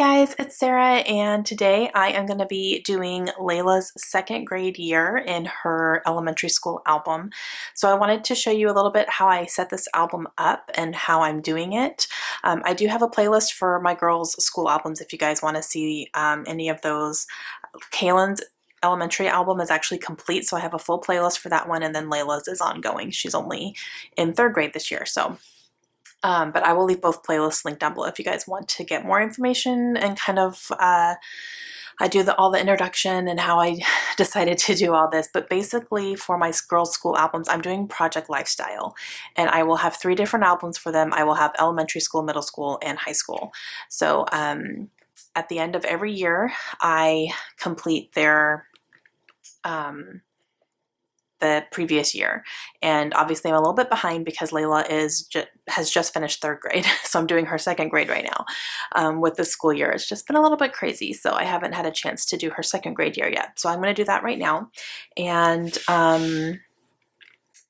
Guys, it's Sarah, and today I am going to be doing Layla's second grade year in her elementary school album. So I wanted to show you a little bit how I set this album up and how I'm doing it. I do have a playlist for my girls' school albums if you guys want to see any of those. Kaylin's elementary album is actually complete, so I have a full playlist for that one, and then Layla's is ongoing. She's only in third grade this year, so but I will leave both playlists linked down below if you guys want to get more information and kind of I do all the introduction and how I decided to do all this. But basically for my girls' school albums, I'm doing Project Lifestyle, and I will have 3 different albums for them. I will have elementary school, middle school, and high school. So at the end of every year, I complete the previous year. And obviously I'm a little bit behind because Layla has just finished third grade. So I'm doing her second grade right now with the school year. It's just been a little bit crazy. So I haven't had a chance to do her second grade year yet. So I'm going to do that right now. And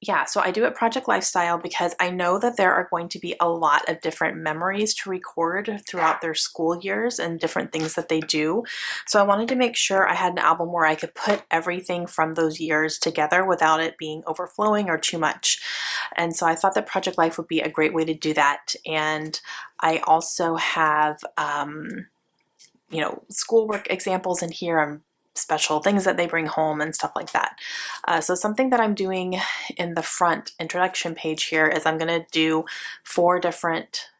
yeah, so I do it Project Lifestyle because I know that there are going to be a lot of different memories to record throughout their school years and different things that they do. So I wanted to make sure I had an album where I could put everything from those years together without it being overflowing or too much. And so I thought that Project Life would be a great way to do that. And I also have, schoolwork examples in here. Special things that they bring home and stuff like that. So something that I'm doing in the front introduction page here is I'm going to do 4 different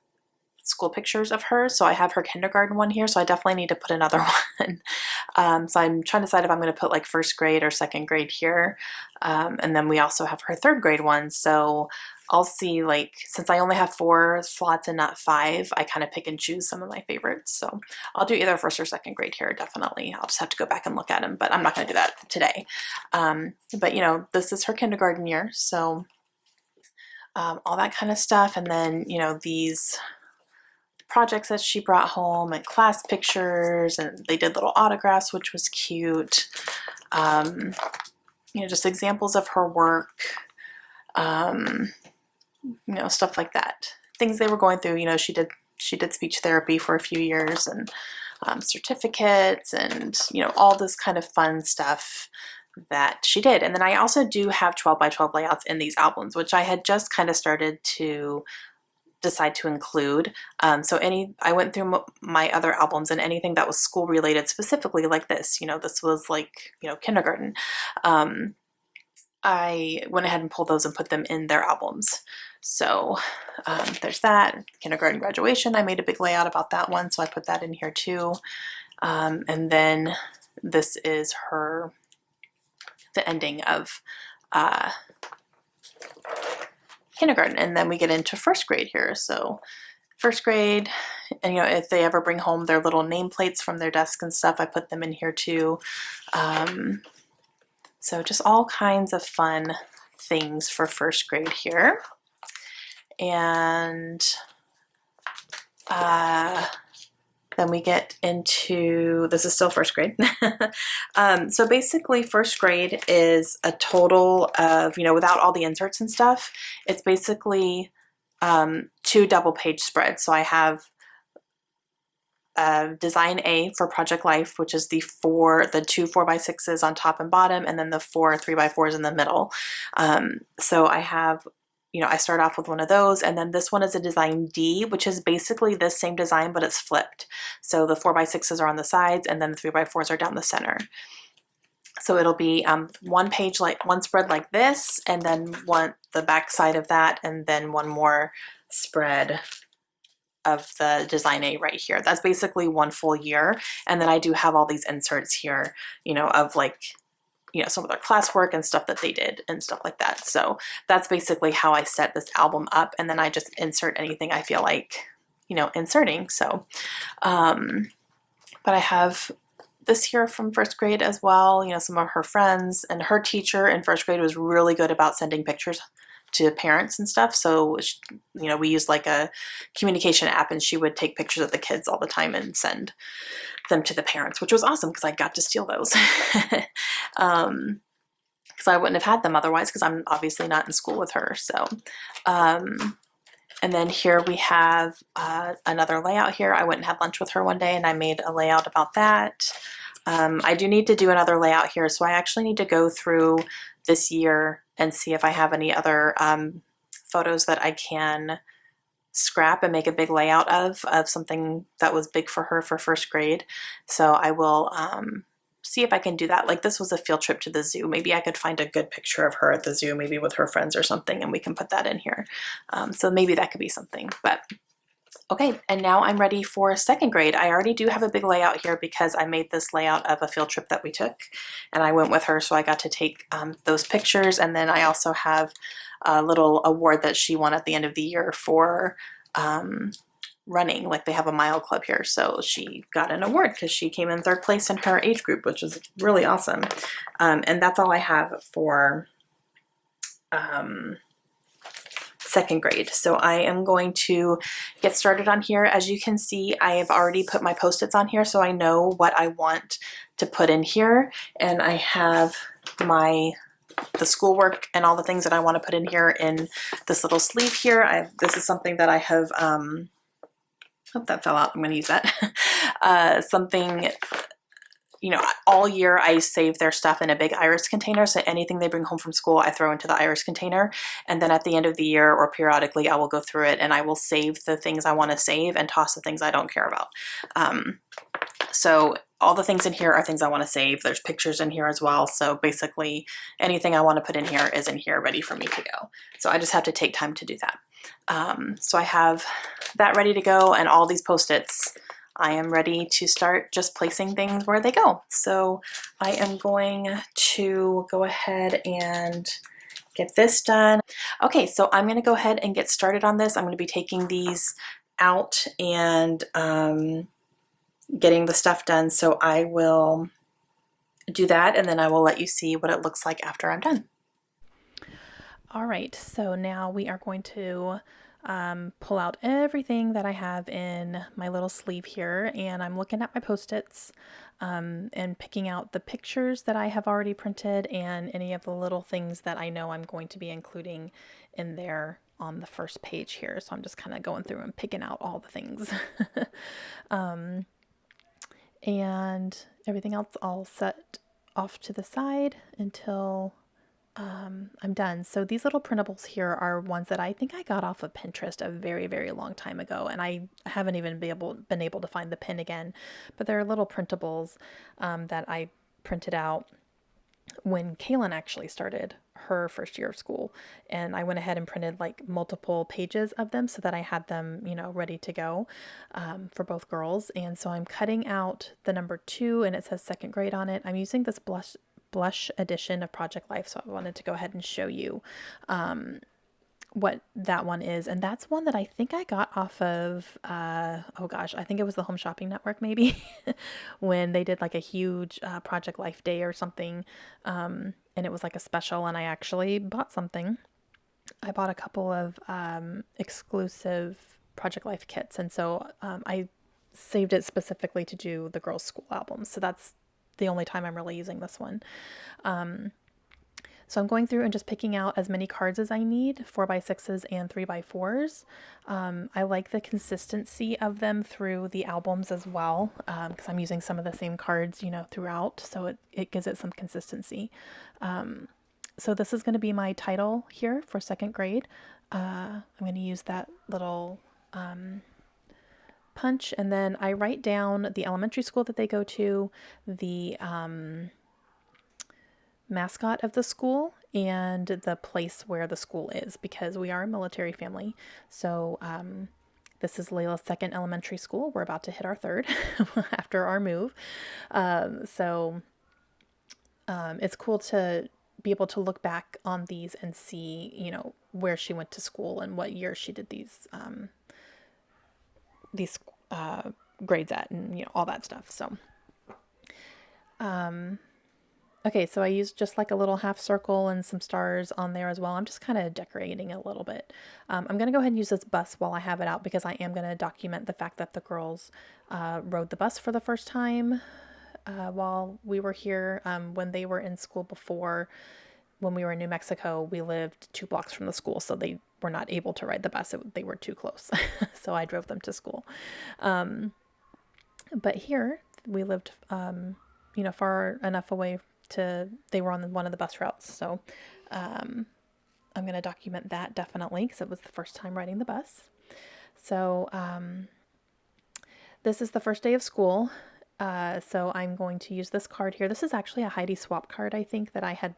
school pictures of her. So I have her kindergarten one here, so I definitely need to put another one. So I'm trying to decide if I'm going to put like first grade or second grade here. And then we also have her third grade one. So I'll see, like, since I only have 4 slots and not 5, I kind of pick and choose some of my favorites. So I'll do either first or second grade here, definitely. I'll just have to go back and look at them, but I'm not going to do that today. But this is her kindergarten year, so all that kind of stuff. And then, these projects that she brought home and class pictures, and they did little autographs, which was cute. Just examples of her work. Stuff like that. Things they were going through. She did speech therapy for a few years, and certificates, and all this kind of fun stuff that she did. And then I also do have 12 by 12 layouts in these albums, which I had just kind of started to decide to include. I went through my other albums, and anything that was school related specifically like this, this was like, kindergarten. I went ahead and pulled those and put them in their albums. So there's that. Kindergarten graduation, I made a big layout about that one, so I put that in here too. And then this is the ending of kindergarten, and then we get into first grade here. So first grade, and if they ever bring home their little nameplates from their desk and stuff, I put them in here too. So just all kinds of fun things for first grade here. And then we get into, this is still first grade. So basically first grade is a total of, without all the inserts and stuff, it's basically 2 double page spreads. So I have design A for Project Life, which is the 2 4x6s on top and bottom, and then the 4 3x4s in the middle. So I have, I start off with one of those, and then this one is a design D, which is basically this same design, but it's flipped. So the 4x6s are on the sides, and then the 3x4s are down the center. So it'll be one page, like one spread like this, and then the back side of that, and then one more spread of the design A right here. That's basically one full year. And then I do have all these inserts here, of like, some of their classwork and stuff that they did and stuff like that. So that's basically how I set this album up. And then I just insert anything I feel like, inserting. So, but I have this here from first grade as well, some of her friends, and her teacher in first grade was really good about sending pictures to parents and stuff. So, we used like a communication app, and she would take pictures of the kids all the time and send them to the parents, which was awesome because I got to steal those. Because I wouldn't have had them otherwise, because I'm obviously not in school with her. So, And then here we have another layout here. I went and had lunch with her one day and I made a layout about that. I do need to do another layout here, so I actually need to go through this year and see if I have any other photos that I can scrap and make a big layout of something that was big for her for first grade. So I will see if I can do that. Like this was a field trip to the zoo. Maybe I could find a good picture of her at the zoo, maybe with her friends or something, and we can put that in here. So maybe that could be something. But okay, and now I'm ready for second grade. I already do have a big layout here because I made this layout of a field trip that we took, and I went with her, so I got to take those pictures. And then I also have a little award that she won at the end of the year for running. Like they have a mile club here, so she got an award because she came in third place in her age group, which is really awesome. And that's all I have for second grade. So I am going to get started on here. As you can see, I have already put my Post-its on here, so I know what I want to put in here. And I have the schoolwork and all the things that I want to put in here in this little sleeve here. This is something that I have, hope that fell out. I'm going to use that. Something, you know, all year I save their stuff in a big iris container. So anything they bring home from school, I throw into the iris container. And then at the end of the year or periodically, I will go through it and I will save the things I want to save and toss the things I don't care about. So all the things in here are things I want to save. There's pictures in here as well. So basically anything I want to put in here is in here ready for me to go. So I just have to take time to do that. So I have that ready to go and all these Post-its. I am ready to start just placing things where they go. So I am going to go ahead and get this done. Okay, so I'm going to go ahead and get started on this. I'm going to be taking these out and getting the stuff done. So I will do that and then I will let you see what it looks like after I'm done. All right, so now we are going to pull out everything that I have in my little sleeve here, and I'm looking at my Post-its and picking out the pictures that I have already printed and any of the little things that I know I'm going to be including in there on the first page here. So I'm just kind of going through and picking out all the things. And everything else I'll set off to the side until I'm done. So these little printables here are ones that I think I got off of Pinterest a very, very long time ago, and I haven't even been able to find the pin again. But they're little printables that I printed out when Kaylin actually started her first year of school, and I went ahead and printed like multiple pages of them so that I had them, you know, ready to go for both girls. And so I'm cutting out the number 2, and it says second grade on it. I'm using this blush edition of Project Life, so I wanted to go ahead and show you what that one is. And that's one that I think I got off of oh gosh, I think it was the Home Shopping Network maybe when they did like a huge Project Life day or something, and it was like a special, and I actually bought something. I bought a couple of exclusive Project Life kits, and so I saved it specifically to do the girls' school albums. So that's the only time I'm really using this one. So I'm going through and just picking out as many cards as I need, 4x6s and 3x4s. I like the consistency of them through the albums as well, because I'm using some of the same cards, you know, throughout. So it gives it some consistency. So this is going to be my title here for second grade. I'm going to use that little punch, and then I write down the elementary school that they go to, the mascot of the school, and the place where the school is, because we are a military family. So this is Layla's second elementary school. We're about to hit our third after our move. So it's cool to be able to look back on these and see, you know, where she went to school and what year she did these grades at, and you know, all that stuff. So okay, so I used just like a little half circle and some stars on there as well. I'm just kind of decorating a little bit. I'm going to go ahead and use this bus while I have it out, because I am going to document the fact that the girls rode the bus for the first time while we were here. When they were in school before, when we were in New Mexico, we lived 2 blocks from the school, so they were not able to ride the bus. They were too close. So I drove them to school. Um, but here we lived, far enough away they were on one of the bus routes. So um, I'm going to document that definitely because it was the first time riding the bus. So this is the first day of school. So I'm going to use this card here. This is actually a Heidi swap card, I think, that I had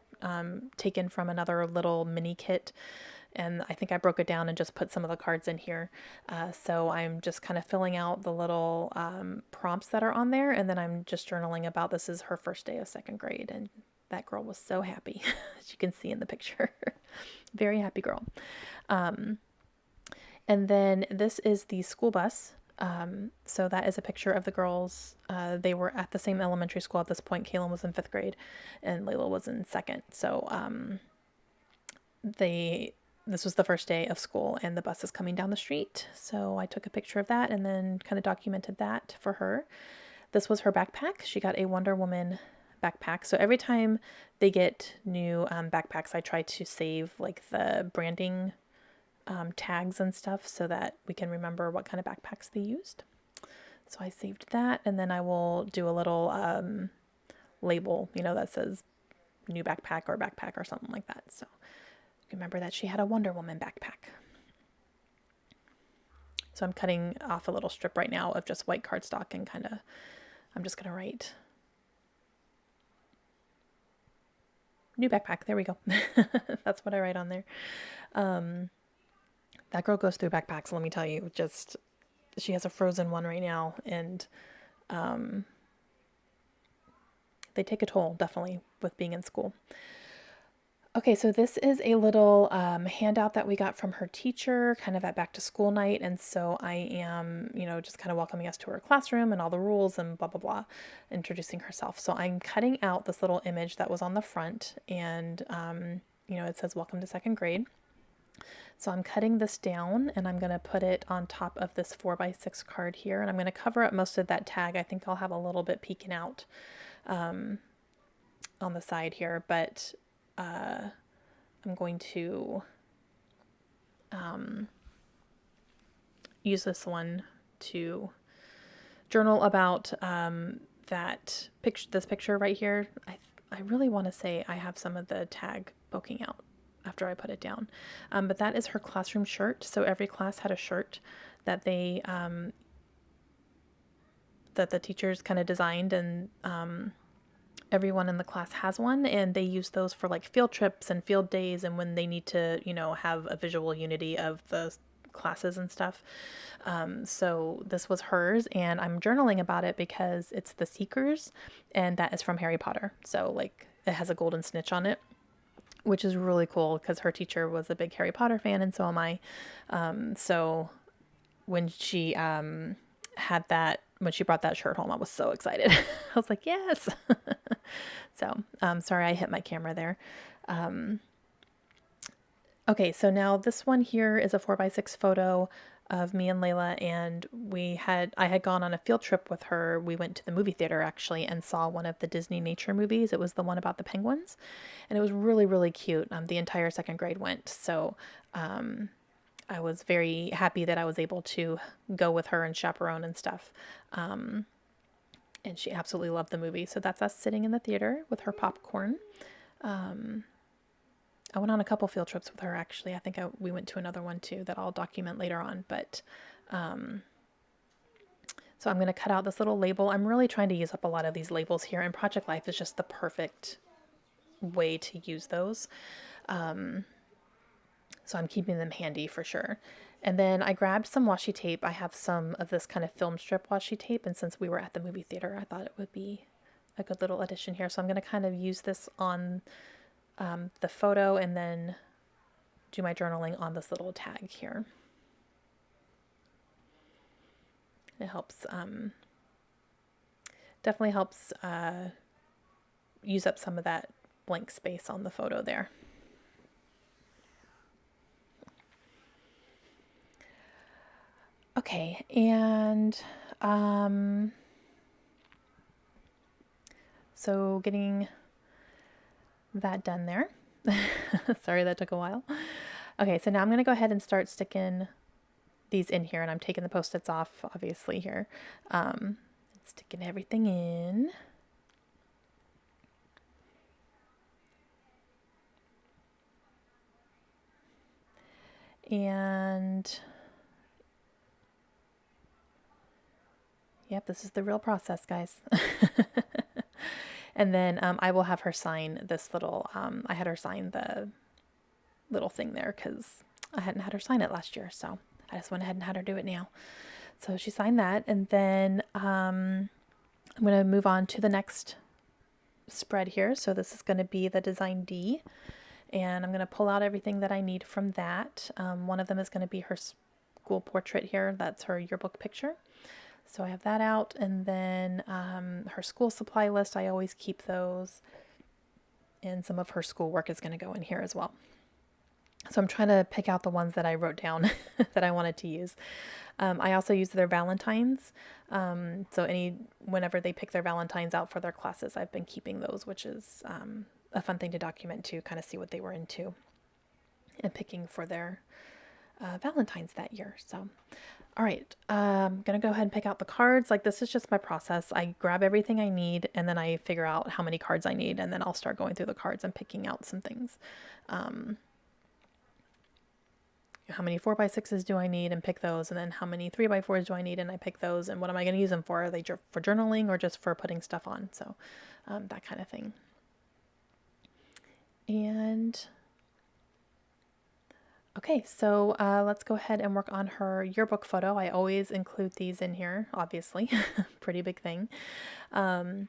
taken from another little mini kit. And I think I broke it down and just put some of the cards in here. So I'm just kind of filling out the little prompts that are on there. And then I'm just journaling about this is her first day of second grade. And that girl was so happy, as you can see in the picture. Very happy girl. And then this is the school bus. So that is a picture of the girls. They were at the same elementary school at this point. Kaylin was in 5th grade and Layla was in 2nd. So this was the first day of school and the bus is coming down the street. So I took a picture of that and then kind of documented that for her. This was her backpack. She got a Wonder Woman backpack. So every time they get new backpacks, I try to save like the branding tags and stuff so that we can remember what kind of backpacks they used. So I saved that, and then I will do a little label, that says new backpack or something like that. So remember that she had a Wonder Woman backpack. So I'm cutting off a little strip right now of just white cardstock and I'm just going to write new backpack. There we go. That's what I write on there. That girl goes through backpacks, let me tell you. She has a frozen one right now, and they take a toll, definitely, with being in school. Okay, so this is a little handout that we got from her teacher, kind of at back to school night. And so I am, just kind of welcoming us to her classroom and all the rules and blah, blah, blah, introducing herself. So I'm cutting out this little image that was on the front, and, it says, "Welcome to second grade." So I'm cutting this down and I'm going to put it on top of this 4x6 card here. And I'm going to cover up most of that tag. I think I'll have a little bit peeking out on the side here, but I'm going to use this one to journal about this picture right here. I really want to say I have some of the tag poking out after I put it down. But that is her classroom shirt. So every class had a shirt that that the teachers kind of designed, and everyone in the class has one, and they use those for like field trips and field days and when they need to, have a visual unity of the classes and stuff. So this was hers, and I'm journaling about it because it's the Seekers, and that is from Harry Potter. So like it has a golden snitch on it, which is really cool because her teacher was a big Harry Potter fan, and so am I. So when she when she brought that shirt home, I was so excited. I was like, yes. So sorry, I hit my camera there. Okay, so now this one here is a 4x6 photo of me and Layla, and I had gone on a field trip with her. We went to the movie theater actually and saw one of the Disney nature movies. It was the one about the penguins, and it was really, really cute. The entire second grade went, so I was very happy that I was able to go with her and chaperone and stuff. And she absolutely loved the movie. So that's us sitting in the theater with her popcorn. I went on a couple field trips with her, actually. I think we went to another one too that I'll document later on. But so I'm going to cut out this little label. I'm really trying to use up a lot of these labels here, and Project Life is just the perfect way to use those. So I'm keeping them handy for sure. And then I grabbed some washi tape. I have some of this kind of film strip washi tape, and since we were at the movie theater, I thought it would be a good little addition here. So I'm going to kind of use this on the photo and then do my journaling on this little tag here. It helps, definitely helps use up some of that blank space on the photo there. Okay, and so getting that done there. Sorry that took a while. Okay, so now I'm going to go ahead and start sticking these in here, and I'm taking the Post-its off, obviously, here. Sticking everything in. And yep, this is the real process, guys. And then I will have her sign this little, I had her sign the little thing there because I hadn't had her sign it last year. So I just went ahead and had her do it now. So she signed that. And then I'm going to move on to the next spread here. So this is going to be the design D. And I'm going to pull out everything that I need from that. One of them is going to be her school portrait here. That's her yearbook picture. So I have that out. And then her school supply list, I always keep those. And some of her schoolwork is going to go in here as well. So I'm trying to pick out the ones that I wrote down that I wanted to use. I also use their Valentines. So whenever they pick their Valentines out for their classes, I've been keeping those, which is a fun thing to document to kind of see what they were into and picking for their Valentines that year. So, all right, I'm going to go ahead and pick out the cards. Like, this is just my process. I grab everything I need and then I figure out how many cards I need, and then I'll start going through the cards and picking out some things. How many 4x6s do I need and pick those, and then how many 3x4s do I need and I pick those, and what am I going to use them for? Are they for journaling or just for putting stuff on? So that kind of thing. And okay, so let's go ahead and work on her yearbook photo. I always include these in here, obviously. Pretty big thing. So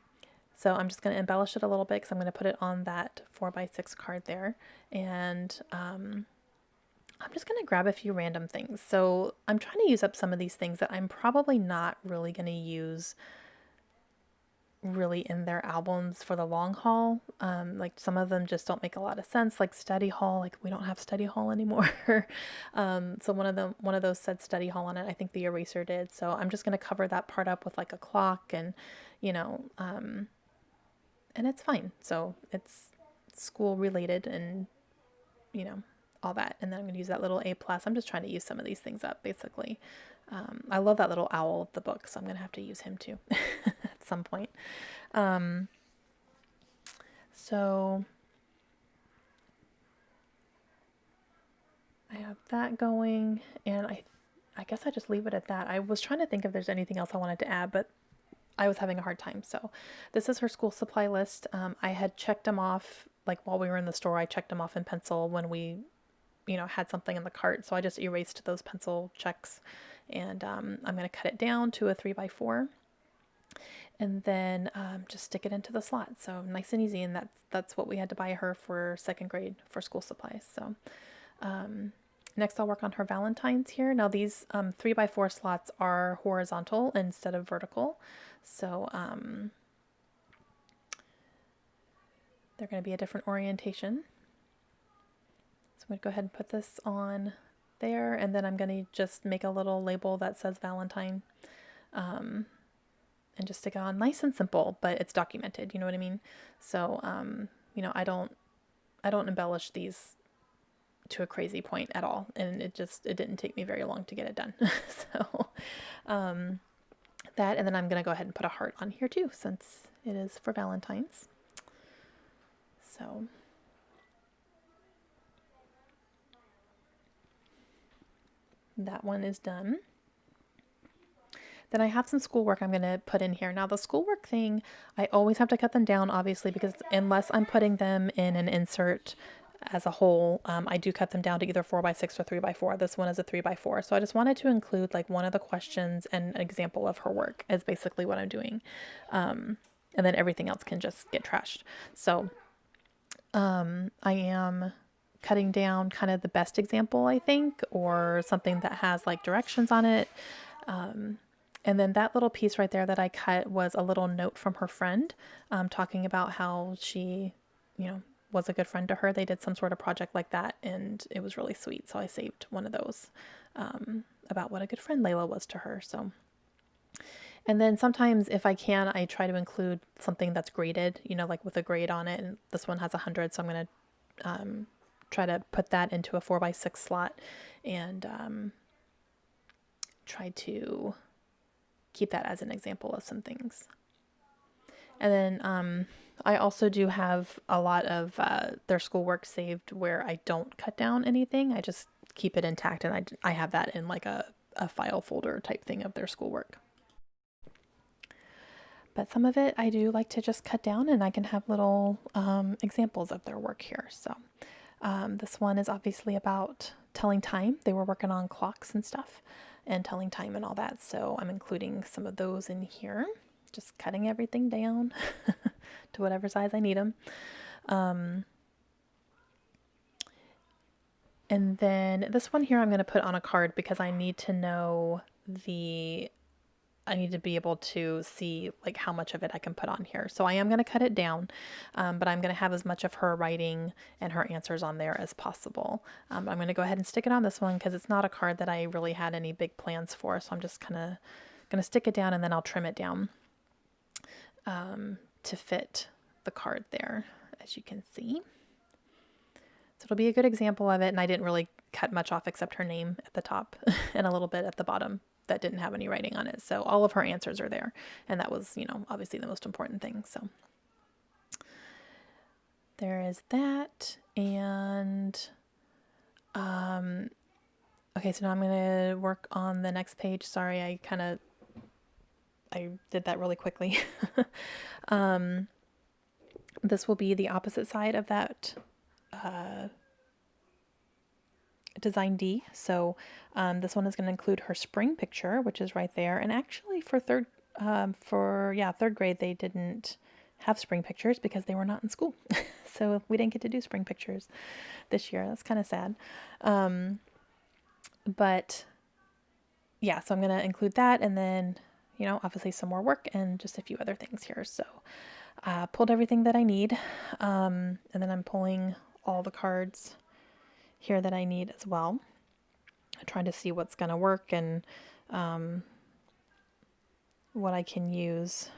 I'm just going to embellish it a little bit because I'm going to put it on that 4x6 card there. And I'm just going to grab a few random things. So I'm trying to use up some of these things that I'm probably not really going to use really in their albums for the long haul. Like some of them just don't make a lot of sense, like study hall. Like we don't have study hall anymore. So one of those said study hall on it. I think the eraser did. So I'm just going to cover that part up with like a clock and, and it's fine. So it's school related and, all that. And then I'm going to use that little A plus. I'm just trying to use some of these things up basically. I love that little owl of the book, so I'm going to have to use him too at some point. So I have that going, and I guess I just leave it at that. I was trying to think if there's anything else I wanted to add, but I was having a hard time. So this is her school supply list. I had checked them off, like while we were in the store, I checked them off in pencil when we, had something in the cart. So I just erased those pencil checks, and I'm going to cut it down to a 3x4. And then just stick it into the slot. So nice and easy. And that's what we had to buy her for second grade for school supplies. So next I'll work on her Valentines here. Now these 3x4 slots are horizontal instead of vertical. So they're going to be a different orientation. So I'm going to go ahead and put this on there. And then I'm going to just make a little label that says Valentine. And just stick it on nice and simple, but it's documented, you know what I mean? So, I don't embellish these to a crazy point at all. And it didn't take me very long to get it done. So, that, and then I'm going to go ahead and put a heart on here too, since it is for Valentine's. So, that one is done. Then I have some schoolwork I'm going to put in here. Now the schoolwork thing, I always have to cut them down, obviously, because unless I'm putting them in an insert as a whole, I do cut them down to either 4x6 or 3x4. This one is a 3x4. So I just wanted to include like one of the questions and an example of her work is basically what I'm doing. And then everything else can just get trashed. So I am cutting down kind of the best example, I think, or something that has like directions on it. And then that little piece right there that I cut was a little note from her friend, talking about how she, was a good friend to her. They did some sort of project like that, and it was really sweet. So I saved one of those about what a good friend Layla was to her. So, and then sometimes if I can, I try to include something that's graded, like with a grade on it. And this one has 100, so I'm going to try to put that into a 4x6 slot and try to keep that as an example of some things. And then I also do have a lot of their schoolwork saved where I don't cut down anything. I just keep it intact, and I have that in like a file folder type thing of their schoolwork. But some of it I do like to just cut down, and I can have little examples of their work here. So this one is obviously about telling time. They were working on clocks and stuff and telling time and all that. So I'm including some of those in here, just cutting everything down to whatever size I need them. And then this one here I'm going to put on a card because I need to know I need to be able to see like how much of it I can put on here. So I am going to cut it down, but I'm going to have as much of her writing and her answers on there as possible. I'm going to go ahead and stick it on this one because it's not a card that I really had any big plans for. So I'm just kind of going to stick it down, and then I'll trim it down to fit the card there, as you can see. So it'll be a good example of it, and I didn't really cut much off except her name at the top and a little bit at the bottom that didn't have any writing on it. So all of her answers are there, and that was, obviously the most important thing. So there is that. And okay, so now I'm going to work on the next page. Sorry, I did that really quickly. This will be the opposite side of that design D. So this one is going to include her spring picture, which is right there. And actually for third grade, they didn't have spring pictures because they were not in school. So we didn't get to do spring pictures this year. That's kind of sad. But yeah, so I'm going to include that, and then, obviously some more work and just a few other things here. So pulled everything that I need. And then I'm pulling all the cards here that I need as well. I'm trying to see what's going to work and what I can use.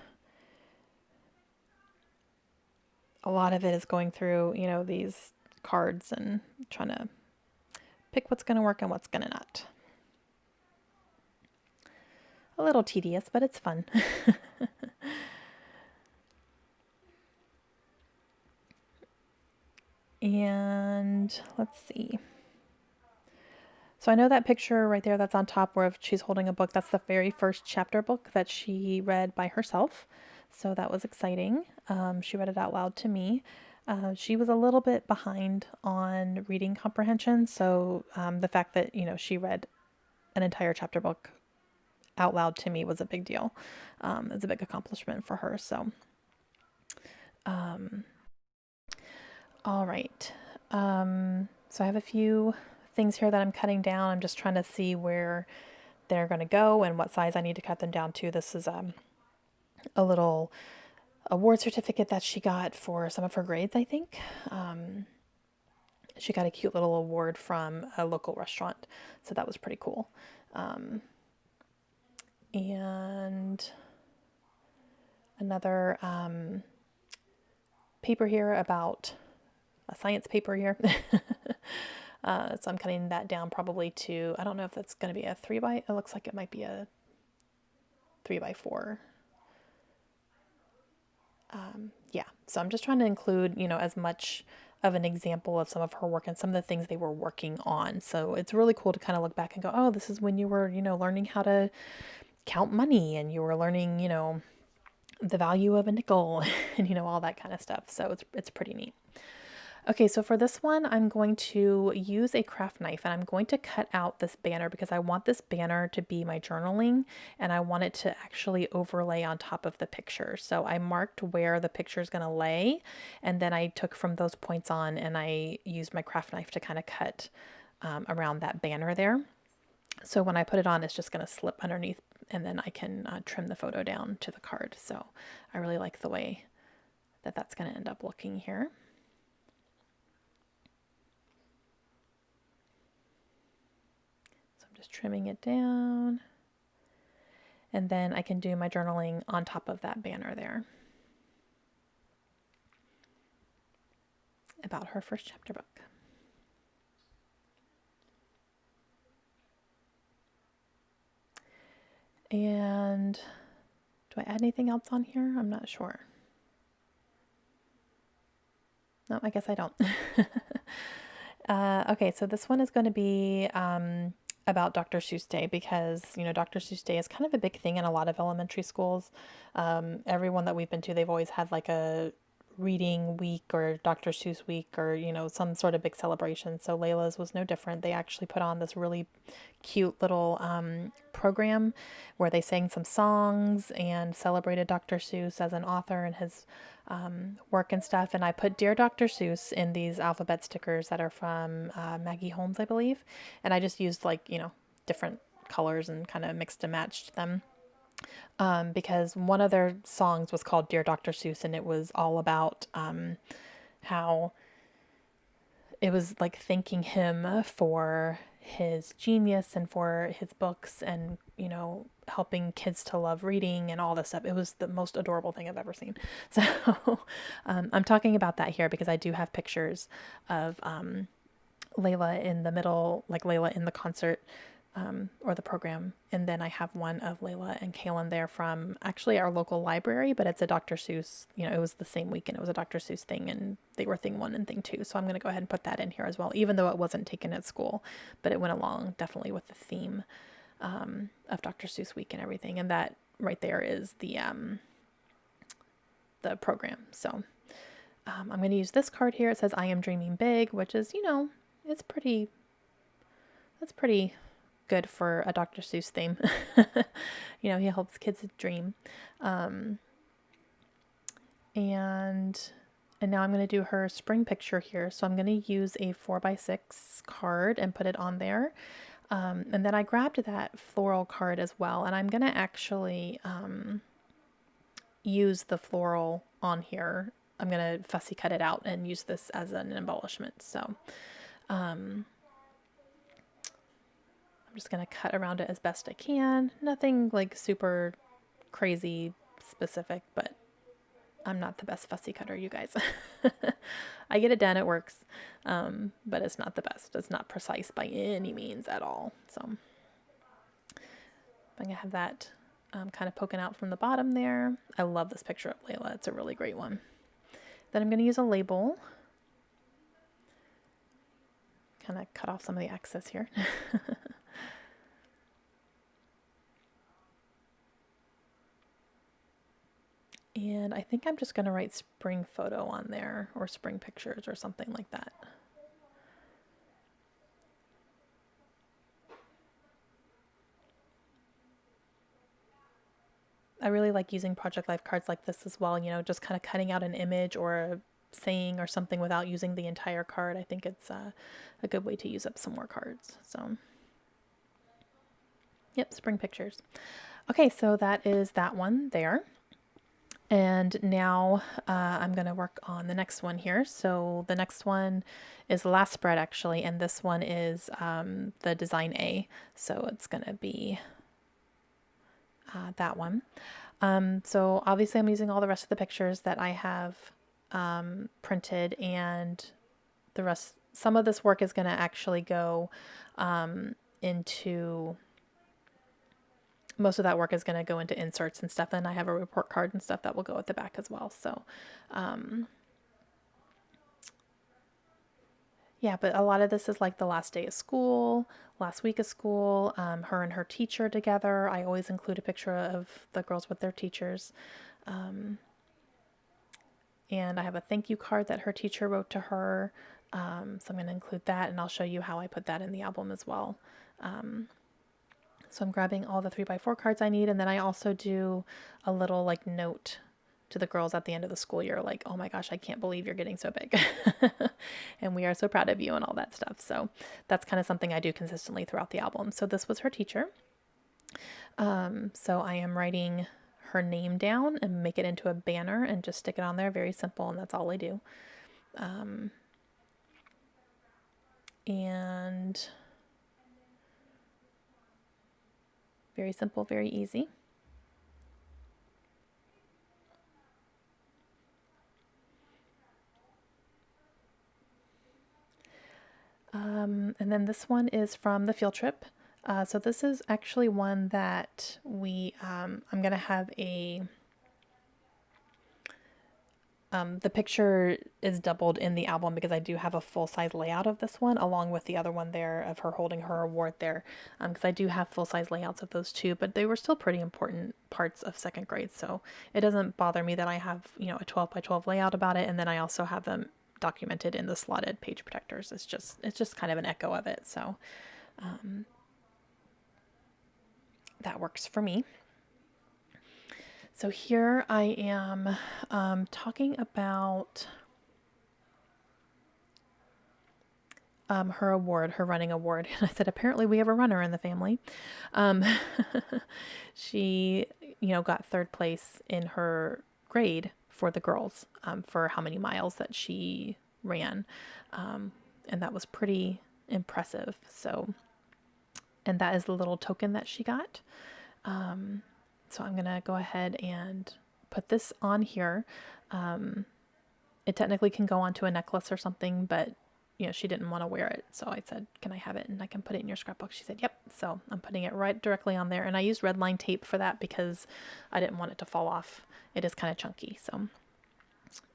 A lot of it is going through, these cards and trying to pick what's going to work and what's going to not. A little tedious, but it's fun. And let's see. So I know that picture right there that's on top where she's holding a book, that's the very first chapter book that she read by herself. So that was exciting. She read it out loud to me. She was a little bit behind on reading comprehension. So the fact that, she read an entire chapter book out loud to me was a big deal. It's a big accomplishment for her. So, all right. So I have a few things here that I'm cutting down. I'm just trying to see where they're going to go and what size I need to cut them down to. This is a little award certificate that she got for some of her grades, I think. She got a cute little award from a local restaurant, so that was pretty cool. And another paper here about a science paper here. So I'm cutting that down probably to, I don't know if that's going to be a it looks like it might be a 3x4. Yeah, so I'm just trying to include, as much of an example of some of her work and some of the things they were working on. So it's really cool to kind of look back and go, oh, this is when you were, learning how to count money, and you were learning, the value of a nickel and, all that kind of stuff. So it's pretty neat. Okay, so for this one, I'm going to use a craft knife, and I'm going to cut out this banner because I want this banner to be my journaling, and I want it to actually overlay on top of the picture. So I marked where the picture is going to lay, and then I took from those points on, and I used my craft knife to kind of cut around that banner there. So when I put it on, it's just going to slip underneath, and then I can trim the photo down to the card. So I really like the way that that's going to end up looking here. Just trimming it down, and then I can do my journaling on top of that banner there. about her first chapter book. And do I add anything else on here? I'm not sure. No, I guess I don't. Okay, so this one is going to be about Dr. Seuss Day because, Dr. Seuss Day is kind of a big thing in a lot of elementary schools. Everyone that we've been to, they've always had like a reading week or Dr. Seuss week or, some sort of big celebration. So Layla's was no different. They actually put on this really cute little program where they sang some songs and celebrated Dr. Seuss as an author and his work and stuff. And I put Dear Dr. Seuss in these alphabet stickers that are from Maggie Holmes, I believe. And I just used different colors and kind of mixed and matched them. Because one of their songs was called Dear Dr. Seuss, and it was all about how it was like thanking him for his genius and for his books and, helping kids to love reading and all this stuff. It was the most adorable thing I've ever seen. So I'm talking about that here because I do have pictures of Layla in the middle, like Layla in the concert or the program. And then I have one of Layla and Kaylin there from actually our local library, but it's a Dr. Seuss, it was the same weekend. It was a Dr. Seuss thing and they were thing one and thing two. So I'm going to go ahead and put that in here as well, even though it wasn't taken at school, but it went along definitely with the theme of Dr. Seuss week and everything. And that right there is the program. So I'm going to use this card here. It says, I am dreaming big, which is, that's pretty good for a Dr. Seuss theme. He helps kids dream. And now I'm going to do her spring picture here. So I'm going to use a 4x6 card and put it on there. And then I grabbed that floral card as well. And I'm going to actually use the floral on here. I'm going to fussy cut it out and use this as an embellishment. So I'm just going to cut around it as best I can. Nothing like super crazy specific, but I'm not the best fussy cutter, you guys. I get it done, it works, but it's not the best. It's not precise by any means at all. So I'm going to have that kind of poking out from the bottom there. I love this picture of Layla. It's a really great one. Then I'm going to use a label. Kind of cut off some of the excess here. And I think I'm just going to write spring photo on there or spring pictures or something like that. I really like using Project Life cards like this as well, just kind of cutting out an image or a saying or something without using the entire card. I think it's a good way to use up some more cards. So, yep, spring pictures. Okay, so that is that one there. And now I'm going to work on the next one here. So the next one is the last spread actually, and this one is the design A. So it's going to be that one. So obviously I'm using all the rest of the pictures that I have printed, and the rest, some of this work is going to actually go into, most of that work is going to go into inserts and stuff. And I have a report card and stuff that will go at the back as well. So, yeah, but a lot of this is like the last day of school, last week of school, her and her teacher together. I always include a picture of the girls with their teachers. And I have a thank you card that her teacher wrote to her. So I'm going to include that, and I'll show you how I put that in the album as well. So I'm grabbing all the 3x4 cards I need, and then I also do a little like note to the girls at the end of the school year, like, oh my gosh, I can't believe you're getting so big. And we are so proud of you and all that stuff. So that's kind of something I do consistently throughout the album. So this was her teacher. So I am writing her name down and make it into a banner and just stick it on there. Very simple, and that's all I do. And very simple, very easy. And then this one is from the field trip. So this is actually one that I'm going to have the picture is doubled in the album because I do have a full-size layout of this one along with the other one there of her holding her award there, because I do have full-size layouts of those two, but they were still pretty important parts of second grade, so it doesn't bother me that I have, a 12 by 12 layout about it, and then I also have them documented in the slotted page protectors. It's just kind of an echo of it, so that works for me. So here I am talking about her award, her running award. And I said, apparently we have a runner in the family. Um, she, got third place in her grade for the girls for how many miles that she ran. And that was pretty impressive. So, and that is the little token that she got. So I'm going to go ahead and put this on here. It technically can go onto a necklace or something, but she didn't want to wear it. So I said, can I have it? And I can put it in your scrapbook. She said, yep. So I'm putting it right directly on there. And I used red line tape for that because I didn't want it to fall off. It is kind of chunky. So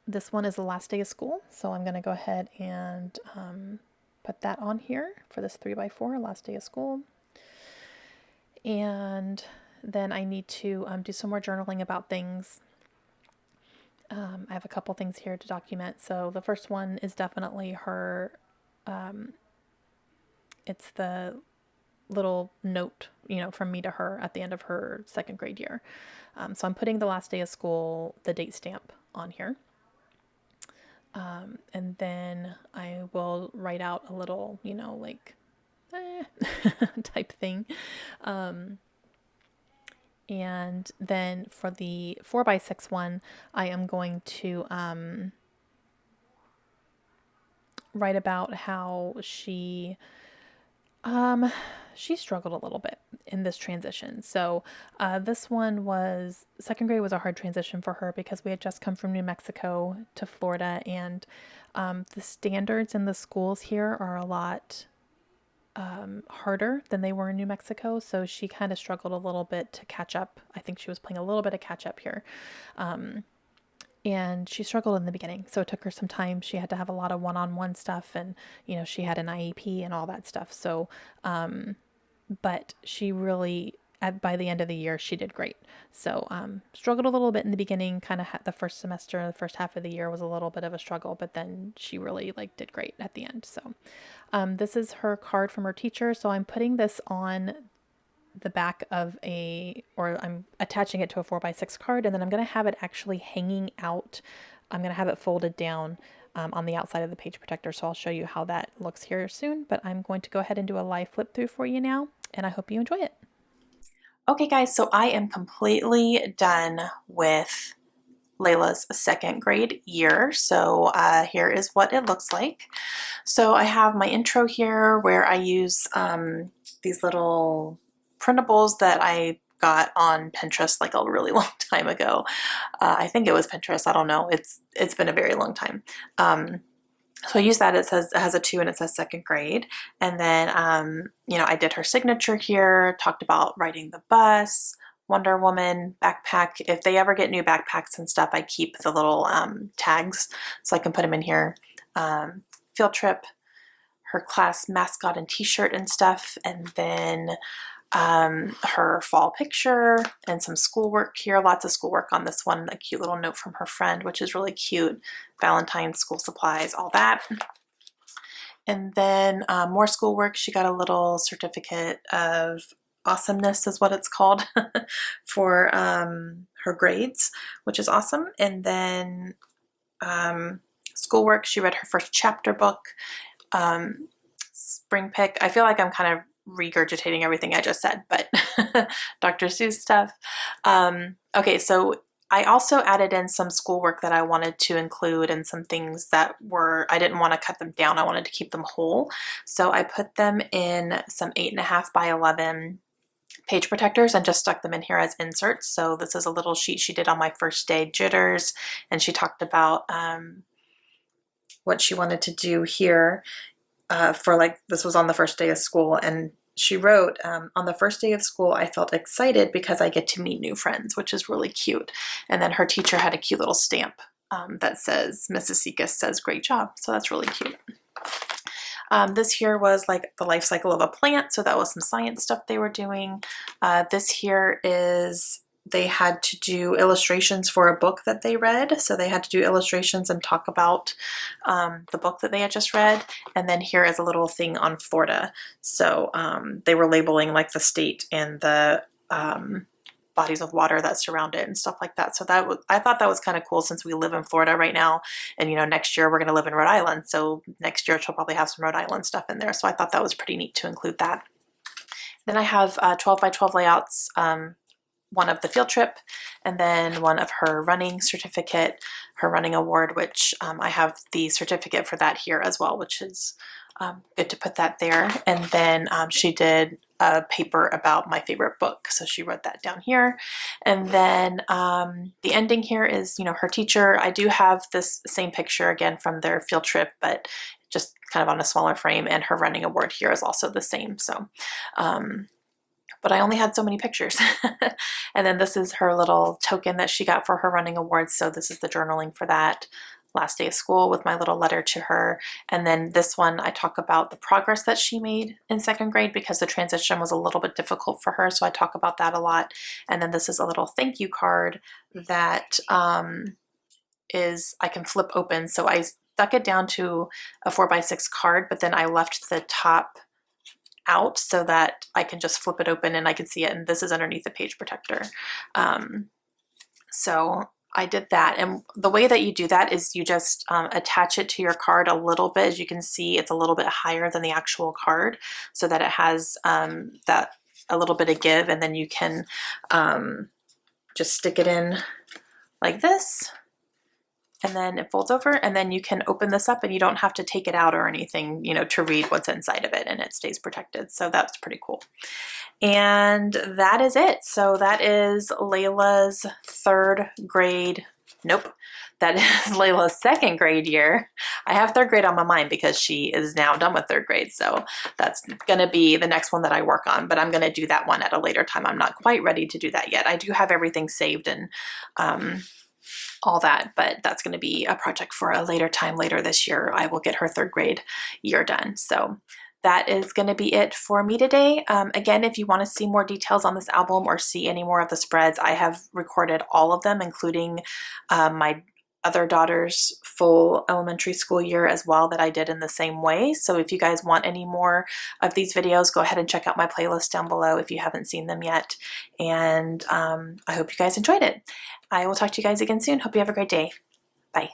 this one is the last day of school. So I'm going to go ahead and put that on here for this 3x4, last day of school. And then I need to do some more journaling about things. I have a couple things here to document. So the first one is definitely her, it's the little note, from me to her at the end of her second grade year. So I'm putting the last day of school, the date stamp on here. And then I will write out a little, type thing. And then for the 4x6 one, I am going to write about how she struggled a little bit in this transition. So this one was, second grade was a hard transition for her because we had just come from New Mexico to Florida, and the standards in the schools here are a lot harder than they were in New Mexico. So she kind of struggled a little bit to catch up. I think she was playing a little bit of catch up here. And she struggled in the beginning. So it took her some time. She had to have a lot of one-on-one stuff, and, she had an IEP and all that stuff. So, but she really, by the end of the year, she did great. So, struggled a little bit in the beginning, kind of the first semester, the first half of the year was a little bit of a struggle, but then she really did great at the end. So, this is her card from her teacher. So I'm putting this on the back of I'm attaching it to a 4x6 card, and then I'm going to have it actually hanging out. I'm going to have it folded down on the outside of the page protector. So I'll show you how that looks here soon, but I'm going to go ahead and do a live flip through for you now, and I hope you enjoy it. Okay guys, so I am completely done with Layla's second grade year. So here is what it looks like. So I have my intro here where I use these little printables that I got on Pinterest like a really long time ago. I think it was Pinterest. I don't know. It's been a very long time. So I use that. It has a 2 and it says second grade. And then, I did her signature here, talked about riding the bus, Wonder Woman, backpack. If they ever get new backpacks and stuff, I keep the little tags so I can put them in here. Field trip, her class mascot and t-shirt and stuff. And then her fall picture and some schoolwork here. Lots of schoolwork on this one. A cute little note from her friend, which is really cute. Valentine's, school supplies, all that. And then more schoolwork. She got a little certificate of awesomeness is what it's called for her grades, which is awesome. And then schoolwork. She read her first chapter book. Spring pick. I feel like I'm kind of regurgitating everything I just said, but Dr. Seuss stuff. Okay, so I also added in some schoolwork that I wanted to include and some things that I didn't want to cut them down. I wanted to keep them whole. So I put them in some 8.5 by 11 page protectors and just stuck them in here as inserts. So this is a little sheet she did on my first day, jitters, and she talked about what she wanted to do here. for like, this was on the first day of school, and she wrote, on the first day of school, I felt excited because I get to meet new friends, which is really cute. And then her teacher had a cute little stamp that says, Mrs. Sekas says, great job. So that's really cute. This here was like the life cycle of a plant, so that was some science stuff they were doing. This here is, they had to do illustrations for a book that they read, so they had to do illustrations and talk about the book that they had just read. And then here is a little thing on Florida. So they were labeling like the state and the bodies of water that surround it and stuff like that. So that was, I thought that was kind of cool, since we live in Florida right now, and you know, next year we're going to live in Rhode Island. So next year she'll probably have some Rhode Island stuff in there. So I thought that was pretty neat to include that. Then I have 12 by 12 layouts, one of the field trip, and then one of her running certificate, her running award, which I have the certificate for that here as well, which is good to put that there. And then she did a paper about my favorite book, so she wrote that down here. And then the ending here is, you know, her teacher. I do have this same picture again from their field trip, but just kind of on a smaller frame, and her running award here is also the same. So but I only had so many pictures. And then this is her little token that she got for her running awards. So this is the journaling for that. Last day of school with my little letter to her. And then this one, I talk about the progress that she made in second grade, because the transition was a little bit difficult for her. So I talk about that a lot. And then this is a little thank you card that is, I can flip open. So I stuck it down to a 4x6 card, but then I left the top out so that I can just flip it open and I can see it. And this is underneath the page protector. So I did that. And the way that you do that is you just attach it to your card a little bit. As you can see, it's a little bit higher than the actual card, so that it has that a little bit of give. And then you can just stick it in like this, and then it folds over, and then you can open this up and you don't have to take it out or anything, you know, to read what's inside of it, and it stays protected. So that's pretty cool. And that is it. So that is Layla's third grade. Nope. That is Layla's second grade year. I have third grade on my mind because she is now done with third grade. So that's going to be the next one that I work on, but I'm going to do that one at a later time. I'm not quite ready to do that yet. I do have everything saved and all that, but that's going to be a project for a later time. Later this year, I will get her third grade year done. So that is going to be it for me today. Again, if you want to see more details on this album or see any more of the spreads, I have recorded all of them, including my other daughter's full elementary school year as well, that I did in the same way. So if you guys want any more of these videos, go ahead and check out my playlist down below if you haven't seen them yet. And I hope you guys enjoyed it. I will talk to you guys again soon. Hope you have a great day. Bye.